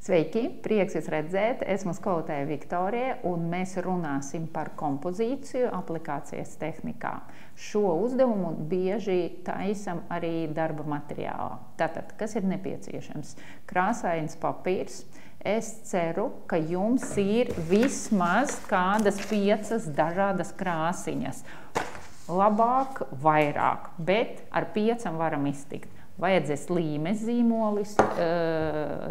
Sveiki, prieks jūs redzēt, esmu skolotāja Viktorija un mēs runāsim par kompozīciju aplikācijas tehnikā. Šo uzdevumu bieži taisam arī darba materiālā. Tātad, kas ir nepieciešams? Krāsains papīrs. Es ceru, ka jums ir vismaz kādas 5 dažādas krāsiņas. Labāk, vairāk, bet ar 5 varam iztikt. Vajadzēs līmes zīmolis,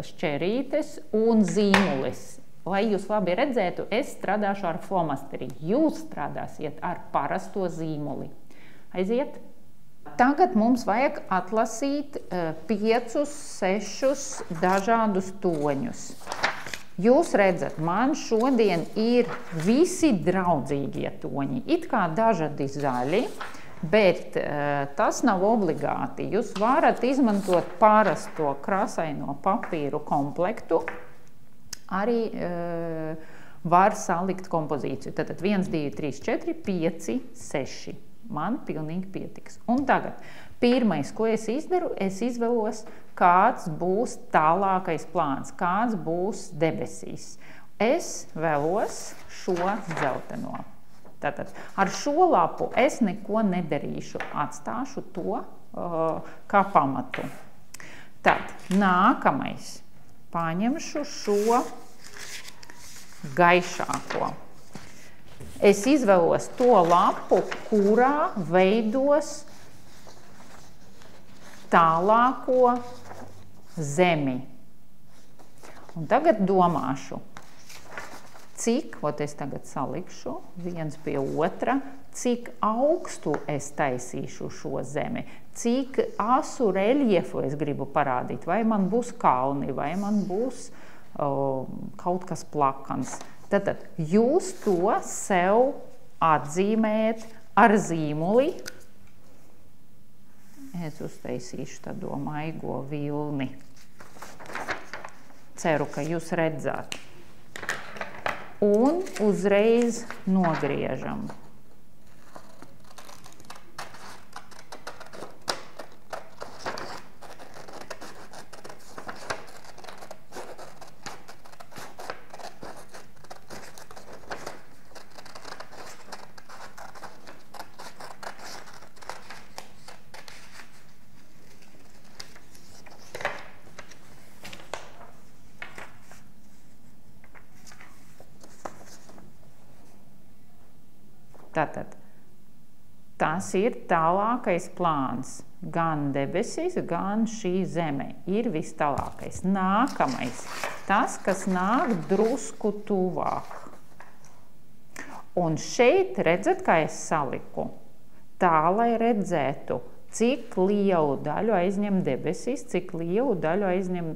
šķerītes un zīmulis. Lai jūs labi redzētu, es strādāšu ar flomasteri. Jūs strādāsiet ar parasto zīmuli. Aiziet! Tagad mums vajag atlasīt 5, 6 dažādus toņus. Jūs redzat, man šodien ir visi draudzīgie toņi. It kā dažādi zaļi. Bet tas nav obligāti. Jūs varat izmantot parasto krāsaino papīru komplektu, arī var salikt kompozīciju. Tātad 1, 2, 3, 4, 5, 6. Man pilnīgi pietiks. Un tagad pirmais, ko es izdaru, es izvēlos, kāds būs tālākais plāns, kāds būs debesīs. Es vēlos šo dzelteno. Tātad ar šo lapu es neko nedarīšu, atstāšu to kā pamatu. Tad nākamais paņemšu šo gaišāko. Es izvēlos to lapu, kurā veidos tālāko zemi. Un tagad domāšu. Cik, es tagad salikšu viens pie otra, cik augstu es taisīšu šo zemi, cik asu reljefu es gribu parādīt, vai man būs kalni, vai man būs kaut kas plakans. Tad jūs to sev atzīmējat ar zīmuli. Es uztaisīšu tādu maigo vilni. Ceru, ka jūs redzat. Un uzreiz nogriežam. Tātad, tas ir tālākais plāns. Gan debesis, gan šī zeme ir vis tālākais. Nākamais, tas, kas nāk drusku tuvāk. Un šeit redzat, kā es saliku. Tā, lai redzētu, cik lielu daļu aizņem debesis, cik lielu daļu aizņem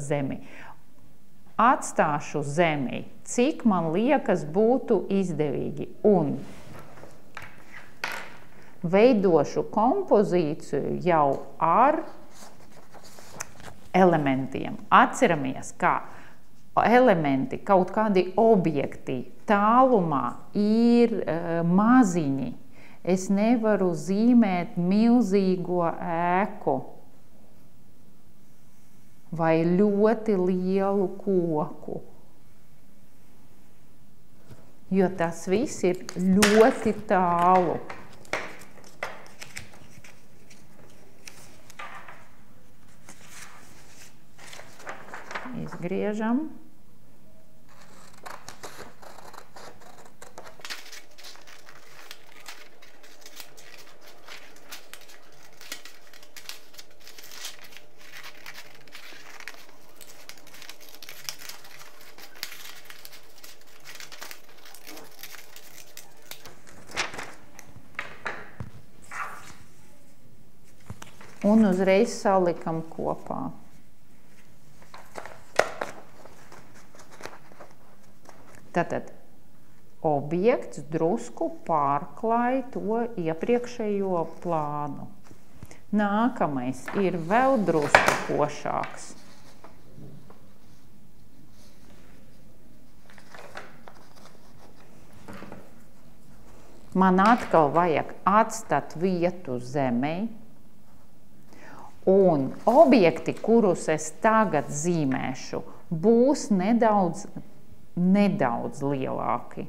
zemi. Atstāšu zemi, cik man liekas būtu izdevīgi. Un veidošu kompozīciju jau ar elementiem. Atceramies, kā elementi, kaut kādi objekti tālumā ir maziņi. Es nevaru zīmēt milzīgo ēku vai ļoti lielu koku, jo tas viss ir ļoti tālu. Izgriežam. Un uzreiz salikam kopā. Tātad objekts drusku pārklāj to iepriekšējo plānu. Nākamais ir vēl drusku košāks. Man atkal vajag atstāt vietu zemei. Un objekti, kurus es tagad zīmēšu, būs nedaudz lielāki.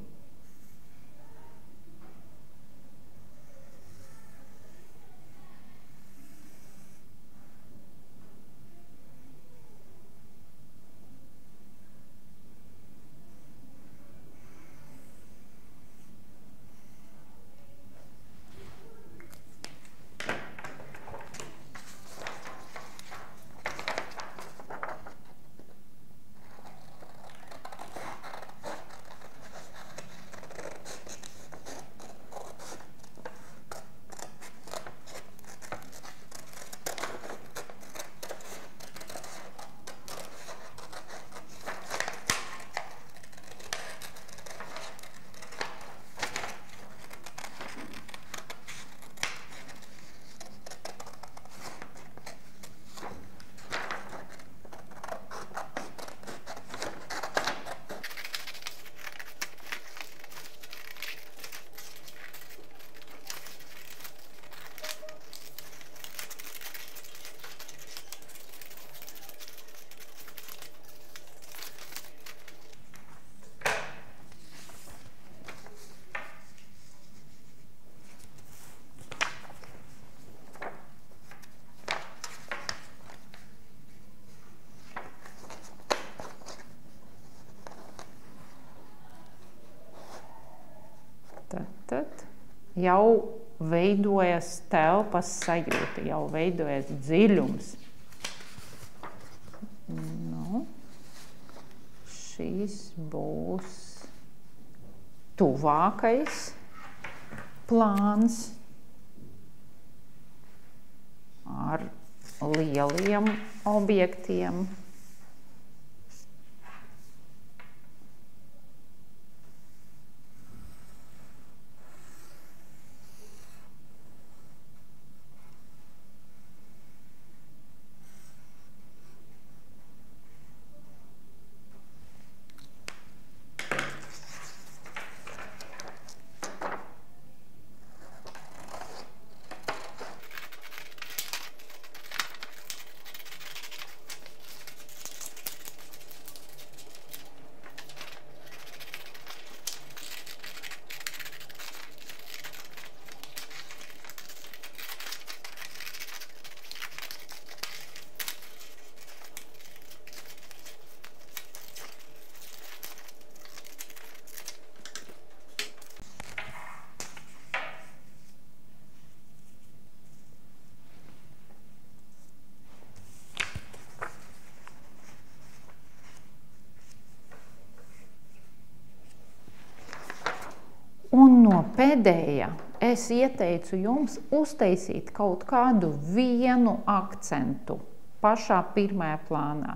Tad jau veidojas telpas sajūta, jau veidojas dziļums. Nu, šis būs tuvākais plāns ar lieliem objektiem. Un no pēdējā es ieteicu jums uztaisīt kaut kādu vienu akcentu pašā pirmajā plānā.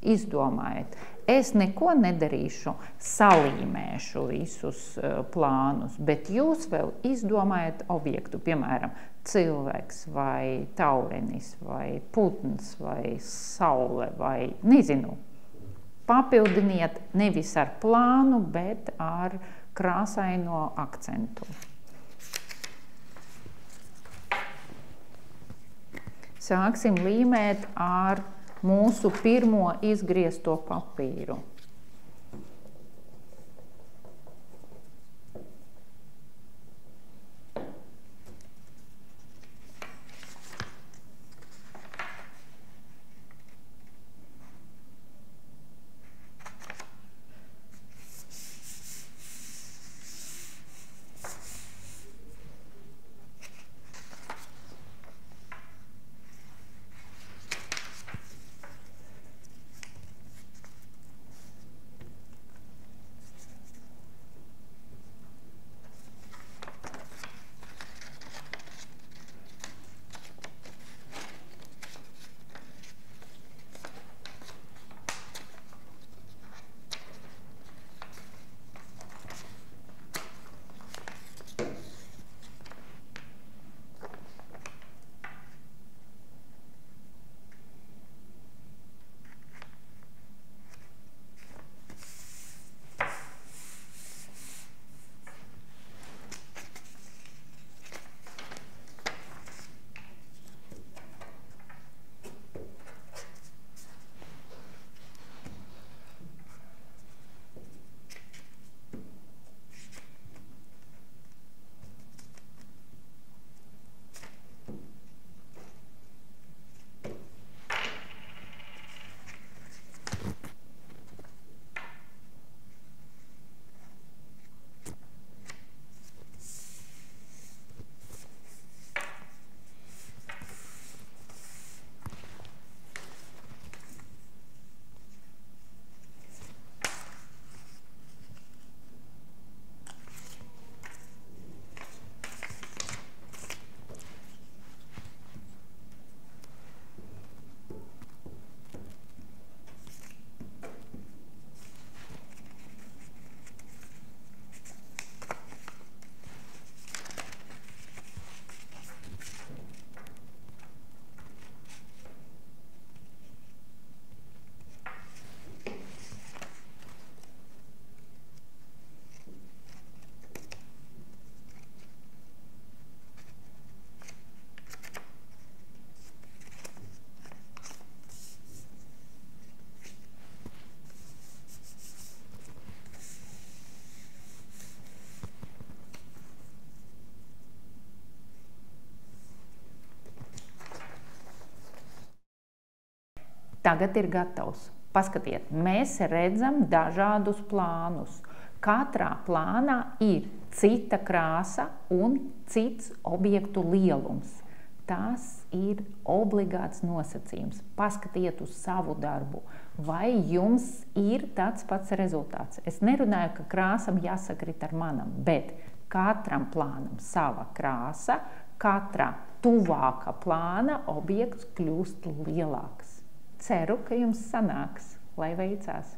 Izdomājiet, es neko nedarīšu, salīmēšu visus plānus, bet jūs vēl izdomājiet objektu, piemēram, cilvēks vai taurenis vai putns vai saule vai nezinu. Papildiniet nevis ar plānu, bet ar krāsaino akcentu. Sāksim līmēt ar mūsu pirmo izgriezto papīru. Tagad ir gatavs. Paskatiet, mēs redzam dažādus plānus. Katrā plānā ir cita krāsa un cits objektu lielums. Tas ir obligāts nosacījums. Paskatiet uz savu darbu, vai jums ir tāds pats rezultāts. Es nerunāju, ka krāsam jāsakrit ar manam, bet katram plānam sava krāsa, katrā tuvākā plāna objekts kļūst lielāks. Ceru, ka jums sanāks, lai veicās!